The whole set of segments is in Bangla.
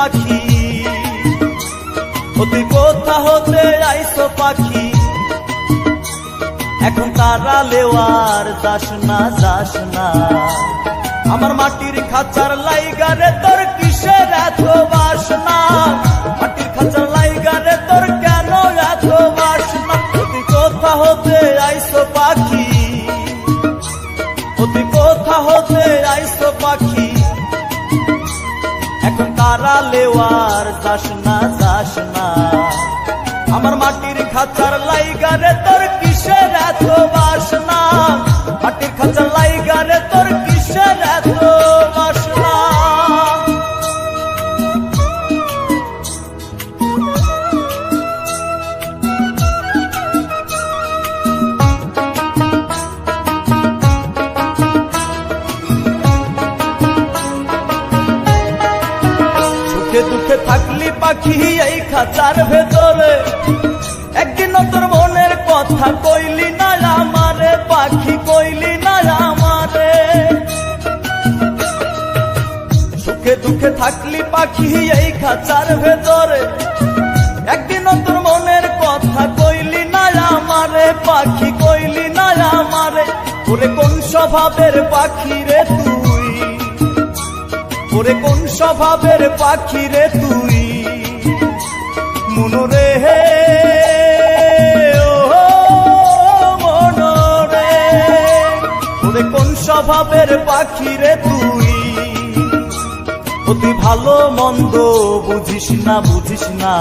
পাখি, তুই কোথা হতে আইসো পাখি, এখন তারা লেওয়ার যাস না যাস না। আমার মাটির খাঁচার লাইগারে তোর কিসের এত বাসনা, মাটির খাঁচার লাইগারে তোর কেন এত বাসনা। তুই কোথা হতে আইসো পাখি, তুই কোথা হতে আইসো পাখি, এখন তারা লেওয়ার যাস না যাস না। আমার মাটির খাঁচার লাইগারে তোর কিসের এত বাসনা, মাটির খাঁচার লাইগারে তোর কিসের এত বাসনা। সুখে দুঃখে থাকলি পাখি এই খাঁচার ভেতরে, একদিন তোর মনের কথা কইলি না আমারে পাখি, কইলি না আমারে। সুখে দুঃখে থাকলি পাখি এই খাঁচার ভেতরে, একদিন তোর মনের কথা কইলি না আমারে পাখি, কইলি না আমারে। ওরে কোন স্বভাবের পাখি রে তুই, ওরে কোন স্বভাবের পাখি রে তুই, মনরে হে মনরে। ওরে কোন স্বভাবের পাখি রে তুই, তুই ভালো মন্দ বুঝিস না বুঝিস না।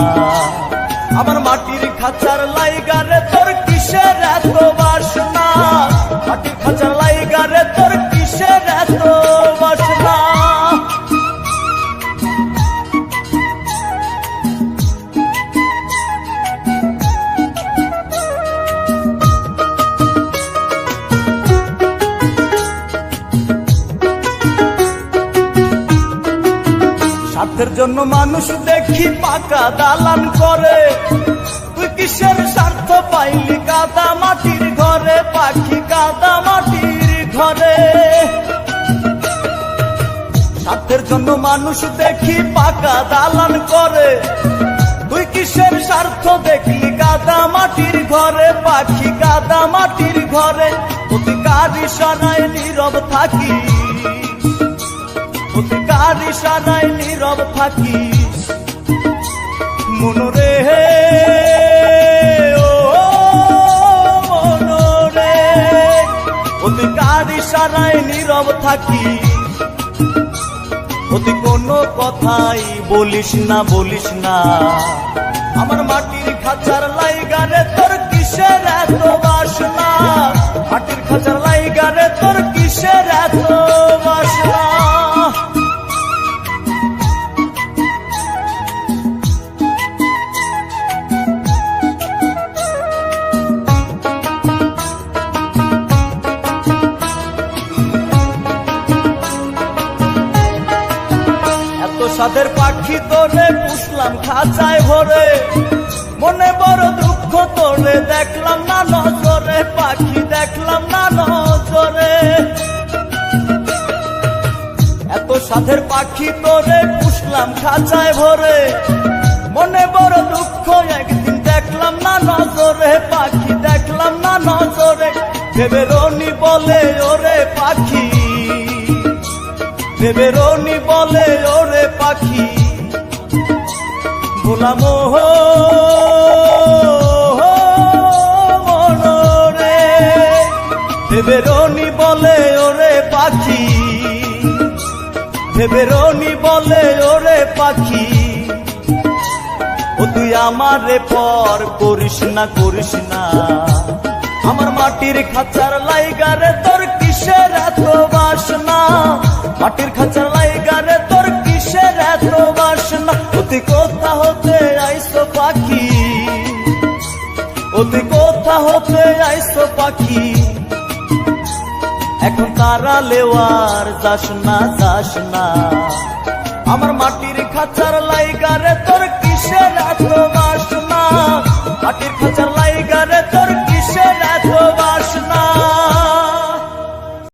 আমার মাটির খাঁচার লাইগারে তোর কিসের এত বাসনা, মাটির খাঁচার লাইগারে তোর কিসের এত বাসনা। স্বার্থের জন্য মানুষ দেখি পাকা দালান করে, তুই কিসের স্বার্থ পাইলি কাদা মাটির ঘরে পাখি, কাদা মাটির ঘরে। স্বার্থের জন্য মানুষ দেখি পাকা দালান করে, তুই কিসের স্বার্থ দেখলি কাদা মাটির ঘরে পাখি, কাদা মাটির ঘরে। তুই কার ইশারায় নীরব থাকি, কার ইশারায় নীরব থাকিস, মনরে হে ও মনরে। তুই কার ইশারায় নীরব থাকিস, তুই কোনো কথাই বলিস না বলিস না। আমার মাটির খাঁচার লাইগারে তোর কিসের এত বাসনা, মাটির খাঁচার লাইগারে তোর কিসের এত বাসনা। সাদের পাখি তোরে পুষলাম খাঁচায় ভরে, মনে বড় দুঃখ তোরে দেখলাম না নজরে পাখি, দেখলাম না নজরে। এত সাদের পাখি তোরে পুষলাম খাঁচায় ভরে, মনে বড় দুঃখ একদিন দেখলাম না নজরে পাখি, দেখলাম না নজরে। ভেবে রনি বলে ওরে পাখি, ভেবে রনি বলে ওরে পাখি, ভোলাম মনরে। ভেবে রনি বলে ওরে পাখি, ভেবে রনি বলে ওরে পাখি। তুই আমারে পর করিস না করিস না। আমার মাটির খাঁচার লাইগারে তোর কিসের এত বাসনা, মাটির খাঁচার লাইগারে তোর কিসের এত বাসনা। তুই কোথা হতে আইসো পাখি, তুই কোথা হতে আইসো পাখি, এখন তারা লেওয়ার যাস না যাস না। আমার মাটির খাঁচার লাইগারে তোর কিসের এত বাসনা, মাটির খাঁচার